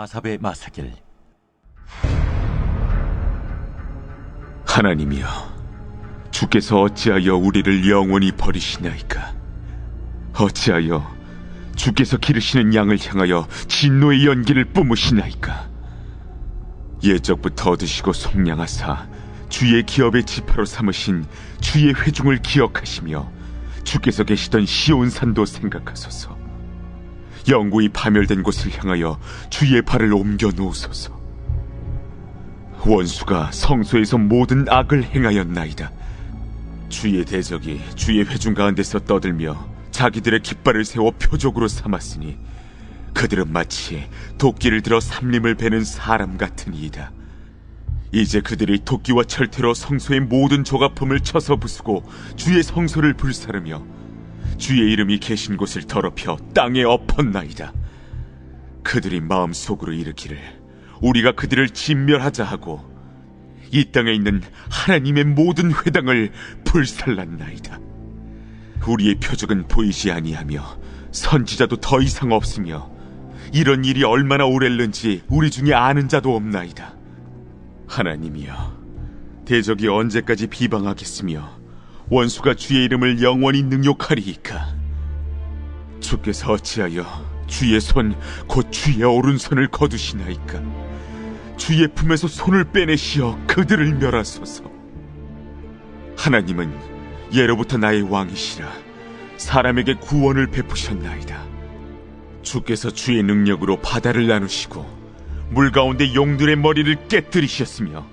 마사베 마사길. 하나님이여, 주께서 어찌하여 우리를 영원히 버리시나이까? 어찌하여 주께서 기르시는 양을 향하여 진노의 연기를 뿜으시나이까? 옛적부터 얻으시고 속량하사 주의 기업의 지파로 삼으신 주의 회중을 기억하시며 주께서 계시던 시온산도 생각하소서. 영구히 파멸된 곳을 향하여 주의 발을 옮겨 놓으소서. 원수가 성소에서 모든 악을 행하였나이다. 주의 대적이 주의 회중 가운데서 떠들며 자기들의 깃발을 세워 표적으로 삼았으니 그들은 마치 도끼를 들어 삼림을 베는 사람 같으니이다. 이제 그들이 도끼와 철퇴로 성소의 모든 조각품을 쳐서 부수고 주의 성소를 불사르며 주의 이름이 계신 곳을 더럽혀 땅에 엎었나이다. 그들이 마음속으로 이르기를 우리가 그들을 진멸하자 하고 이 땅에 있는 하나님의 모든 회당을 불살랐나이다. 우리의 표적은 보이지 아니하며 선지자도 더 이상 없으며 이런 일이 얼마나 오랬는지 우리 중에 아는 자도 없나이다. 하나님이여, 대적이 언제까지 비방하겠으며 원수가 주의 이름을 영원히 능욕하리이까? 주께서 어찌하여 주의 손 곧 주의 오른손을 거두시나이까? 주의 품에서 손을 빼내시어 그들을 멸하소서. 하나님은 예로부터 나의 왕이시라 사람에게 구원을 베푸셨나이다. 주께서 주의 능력으로 바다를 나누시고 물 가운데 용들의 머리를 깨뜨리셨으며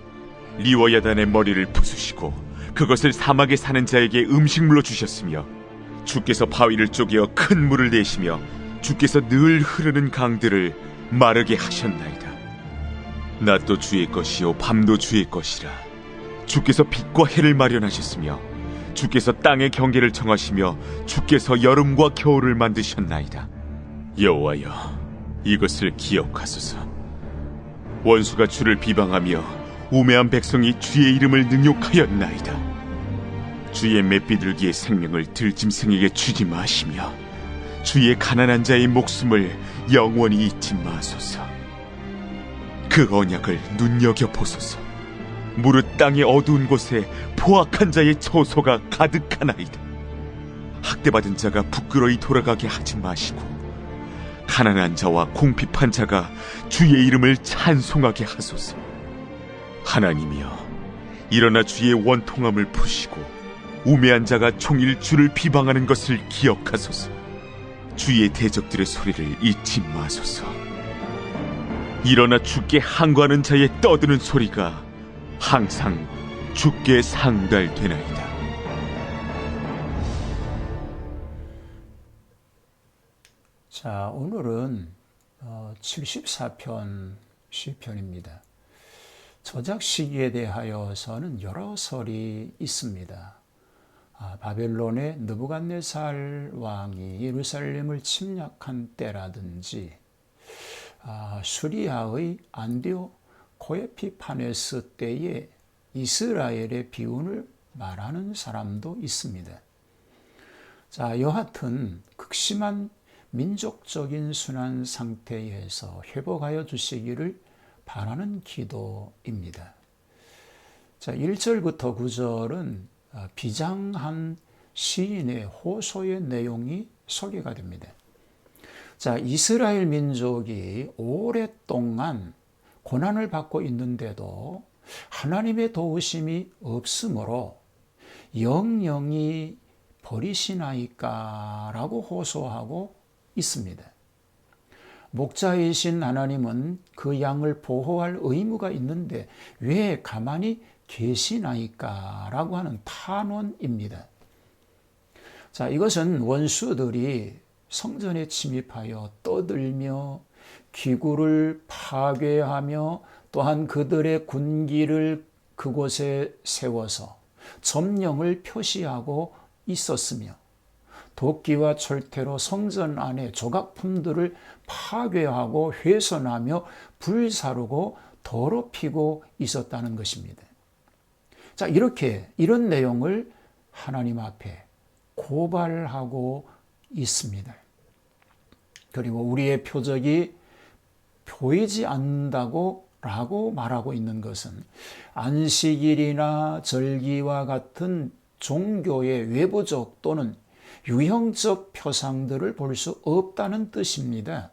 리워야단의 머리를 부수시고 그것을 사막에 사는 자에게 음식물로 주셨으며 주께서 바위를 쪼개어 큰 물을 내시며 주께서 늘 흐르는 강들을 마르게 하셨나이다. 낮도 주의 것이요 밤도 주의 것이라. 주께서 빛과 해를 마련하셨으며 주께서 땅의 경계를 정하시며 주께서 여름과 겨울을 만드셨나이다. 여호와여, 이것을 기억하소서. 원수가 주를 비방하며 우매한 백성이 주의 이름을 능욕하였나이다. 주의 맷비둘기의 생명을 들짐승에게 주지 마시며 주의 가난한 자의 목숨을 영원히 잊지 마소서. 그 언약을 눈여겨보소서. 무릇 땅의 어두운 곳에 포악한 자의 처소가 가득하나이다. 학대받은 자가 부끄러이 돌아가게 하지 마시고 가난한 자와 궁핍한 자가 주의 이름을 찬송하게 하소서. 하나님이여, 일어나 주의 원통함을 푸시고 우매한 자가 종일 주를 비방하는 것을 기억하소서. 주의 대적들의 소리를 잊지 마소서. 일어나 주께 항거하는 자의 떠드는 소리가 항상 주께 상달되나이다. 자, 오늘은 74편 시편입니다. 저작 시기에 대하여서는 여러 설이 있습니다. 바벨론의 느부갓네살 왕이 예루살렘을 침략한 때라든지 수리아의 안디오코 에피파네스 때의 이스라엘의 비운을 말하는 사람도 있습니다. 자, 여하튼 극심한 민족적인 순환 상태에서 회복하여 주시기를 바라는 기도입니다. 자, 1절부터 9절은 비장한 시인의 호소의 내용이 소개가 됩니다. 자, 이스라엘 민족이 오랫동안 고난을 받고 있는데도 하나님의 도우심이 없으므로 영영이 버리시나이까 라고 호소하고 있습니다. 목자이신 하나님은 그 양을 보호할 의무가 있는데 왜 가만히 계시나이까 라고 하는 탄원입니다. 자, 이것은 원수들이 성전에 침입하여 떠들며 기구를 파괴하며 또한 그들의 군기를 그곳에 세워서 점령을 표시하고 있었으며 도끼와 철퇴로 성전 안에 조각품들을 파괴하고 훼손하며 불사르고 더럽히고 있었다는 것입니다. 자, 이런 내용을 하나님 앞에 고발하고 있습니다. 그리고 우리의 보이지 않는다고 라고 말하고 있는 것은 안식일이나 절기와 같은 종교의 외부적 또는 유형적 표상들을 볼 수 없다는 뜻입니다.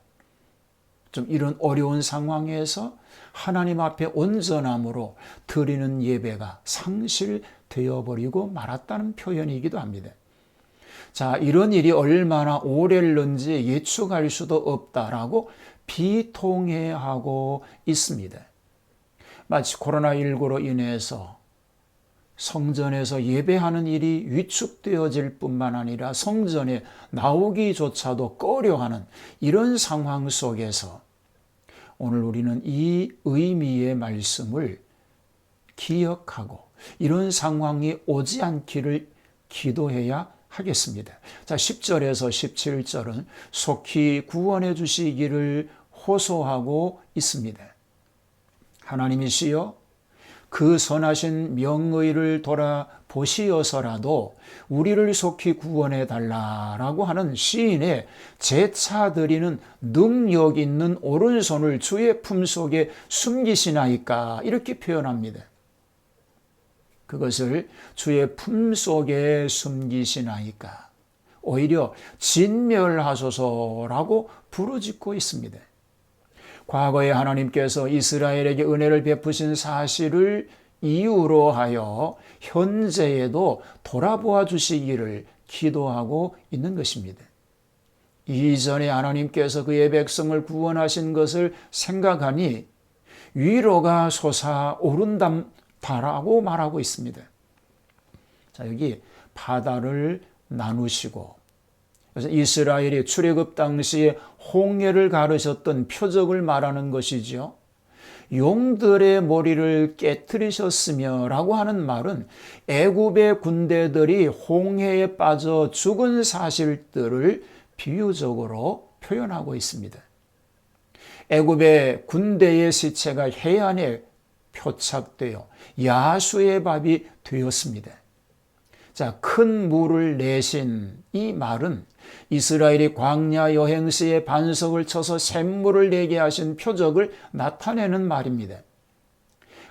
좀 이런 어려운 상황에서 하나님 앞에 온전함으로 드리는 예배가 상실되어 버리고 말았다는 표현이기도 합니다. 자, 이런 일이 얼마나 오래일는지 예측할 수도 없다라고 비통해하고 있습니다. 마치 코로나19로 인해서 성전에서 예배하는 일이 위축되어질 뿐만 아니라 성전에 나오기조차도 꺼려하는 이런 상황 속에서 오늘 우리는 이 의미의 말씀을 기억하고 이런 상황이 오지 않기를 기도해야 하겠습니다. 자, 10절에서 17절은 속히 구원해 주시기를 호소하고 있습니다. 하나님이시여 그 선하신 명의를 돌아보시어서라도 우리를 속히 구원해 달라라고 하는 시인의 제차드리는 능력 있는 오른손을 주의 품속에 숨기시나이까 이렇게 표현합니다. 그것을 주의 품속에 숨기시나이까 오히려 진멸하소서라고 부르짖고 있습니다. 과거에 하나님께서 이스라엘에게 은혜를 베푸신 사실을 이유로 하여 현재에도 돌아보아 주시기를 기도하고 있는 것입니다. 이전에 하나님께서 그의 백성을 구원하신 것을 생각하니 위로가 솟아오른다라고 말하고 있습니다. 자, 여기 바다를 나누시고 그래서 이스라엘이 출애굽 당시에 홍해를 가르셨던 표적을 말하는 것이죠. 용들의 머리를 깨뜨리셨으며 라고 하는 말은 애굽의 군대들이 홍해에 빠져 죽은 사실들을 비유적으로 표현하고 있습니다. 애굽의 군대의 시체가 해안에 표착되어 야수의 밥이 되었습니다. 자, 큰 물을 내신 이 말은 이스라엘이 광야 여행 시에 반석을 쳐서 샘물을 내게 하신 표적을 나타내는 말입니다.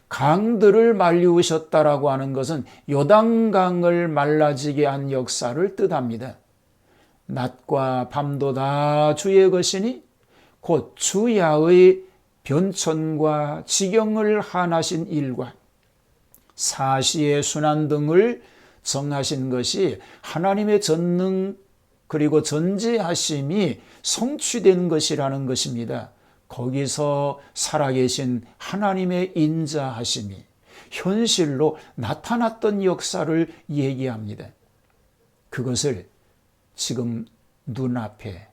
강들을 말리우셨다라고 하는 것은 요단강을 말라지게 한 역사를 뜻합니다. 낮과 밤도 다 주의 것이니 곧 주야의 변천과 지경을 한하신 일과 사시의 순환 등을 정하신 것이 하나님의 전능 그리고 전지하심이 성취된 것이라는 것입니다. 거기서 살아계신 하나님의 인자하심이 현실로 나타났던 역사를 얘기합니다. 그것을 지금 눈앞에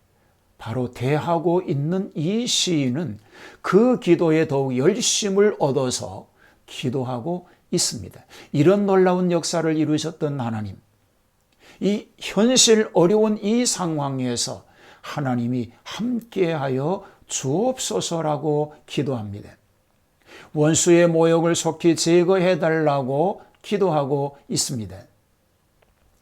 바로 대하고 있는 이 시인은 그 기도에 더욱 열심을 얻어서 기도하고 있습니다. 이런 놀라운 역사를 이루셨던 하나님, 이 현실 어려운 이 상황에서 하나님이 함께하여 주옵소서라고 기도합니다. 원수의 모욕을 속히 제거해달라고 기도하고 있습니다.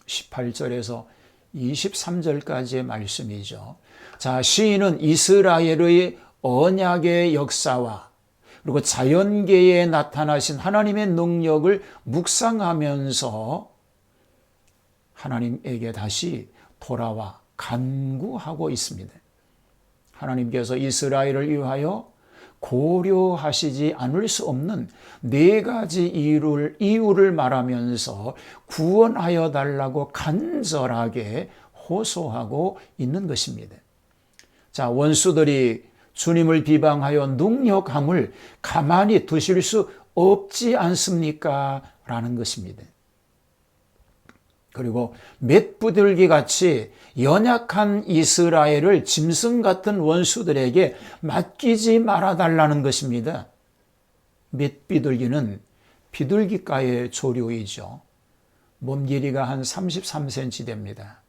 18절에서 23절까지의 말씀이죠. 자, 시인은 이스라엘의 언약의 역사와 그리고 자연계에 나타나신 하나님의 능력을 묵상하면서 하나님에게 다시 돌아와 간구하고 있습니다. 하나님께서 이스라엘을 위하여 고려하시지 않을 수 없는 네 가지 이유를 말하면서 구원하여 달라고 간절하게 호소하고 있는 것입니다. 자, 원수들이 주님을 비방하여 능력함을 가만히 두실 수 없지 않습니까? 라는 것입니다. 그리고 맷부들기 같이 연약한 이스라엘을 짐승 같은 원수들에게 맡기지 말아달라는 것입니다. 맷비둘기는 비둘기과의 조류이죠. 몸 길이가 한 33cm 됩니다.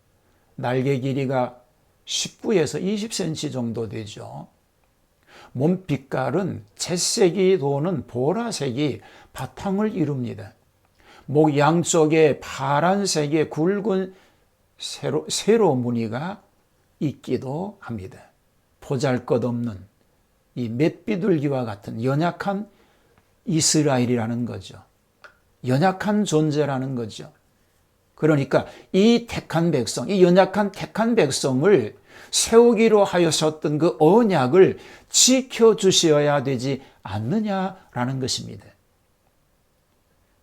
날개 길이가 19에서 20cm 정도 되죠. 몸 빛깔은 채색이 도는 보라색이 바탕을 이룹니다. 목 양쪽에 파란색의 굵은 세로 무늬가 있기도 합니다. 보잘것없는 이 맷비둘기와 같은 연약한 이스라엘이라는 거죠. 연약한 존재라는 거죠. 그러니까 이 택한 백성, 이 연약한 택한 백성을 세우기로 하셨던 그 언약을 지켜주셔야 되지 않느냐라는 것입니다.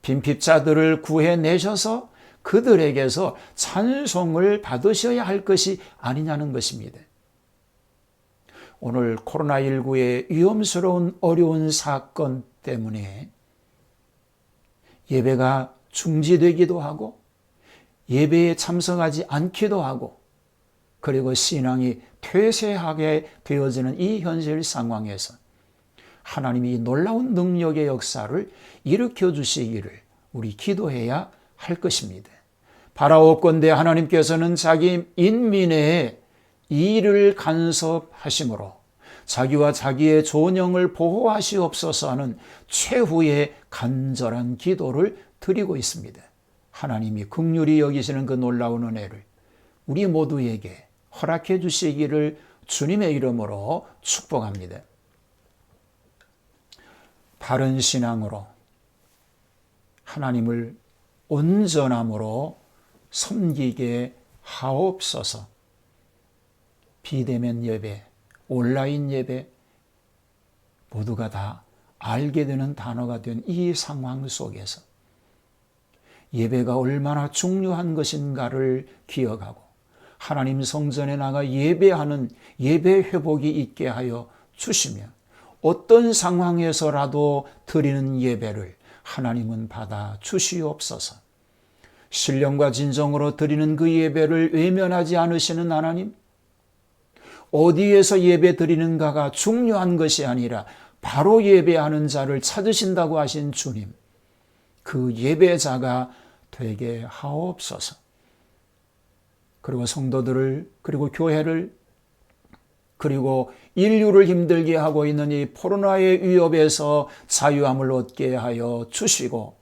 빈핍자들을 구해내셔서 그들에게서 찬송을 받으셔야 할 것이 아니냐는 것입니다. 오늘 코로나19의 위험스러운 어려운 사건 때문에 예배가 중지되기도 하고 예배에 참석하지 않기도 하고 그리고 신앙이 퇴색하게 되어지는 이 현실 상황에서 하나님이 놀라운 능력의 역사를 일으켜 주시기를 우리 기도해야 할 것입니다. 바라옵건대 하나님께서는 자기 인민의 일을 간섭하심으로 자기와 자기의 존영을 보호하시옵소서 하는 최후의 간절한 기도를 드리고 있습니다. 하나님이 긍휼히 여기시는 그 놀라운 은혜를 우리 모두에게 허락해 주시기를 주님의 이름으로 축복합니다. 바른 신앙으로 하나님을 온전함으로 섬기게 하옵소서. 비대면 예배, 온라인 예배 모두가 다 알게 되는 단어가 된 이 상황 속에서 예배가 얼마나 중요한 것인가를 기억하고 하나님 성전에 나가 예배하는 예배 회복이 있게 하여 주시며 어떤 상황에서라도 드리는 예배를 하나님은 받아 주시옵소서. 신령과 진정으로 드리는 그 예배를 외면하지 않으시는 하나님, 어디에서 예배 드리는가가 중요한 것이 아니라 바로 예배하는 자를 찾으신다고 하신 주님, 그 예배자가 되게 하옵소서. 그리고 성도들을, 그리고 교회를, 그리고 인류를 힘들게 하고 있는 이 코로나의 위협에서 자유함을 얻게 하여 주시고,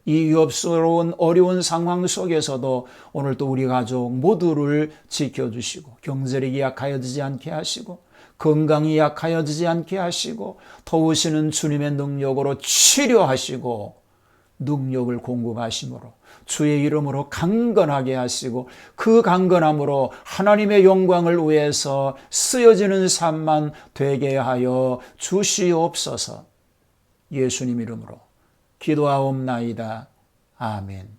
이 위협스러운 어려운 상황 속에서도 오늘도 우리 가족 모두를 지켜주시고 경제력이 약하여지지 않게 하시고 건강이 약하여지지 않게 하시고 도우시는 주님의 능력으로 치료하시고 능력을 공급하심으로 주의 이름으로 강건하게 하시고 그 강건함으로 하나님의 영광을 위해서 쓰여지는 삶만 되게 하여 주시옵소서. 예수님 이름으로 기도하옵나이다. 아멘.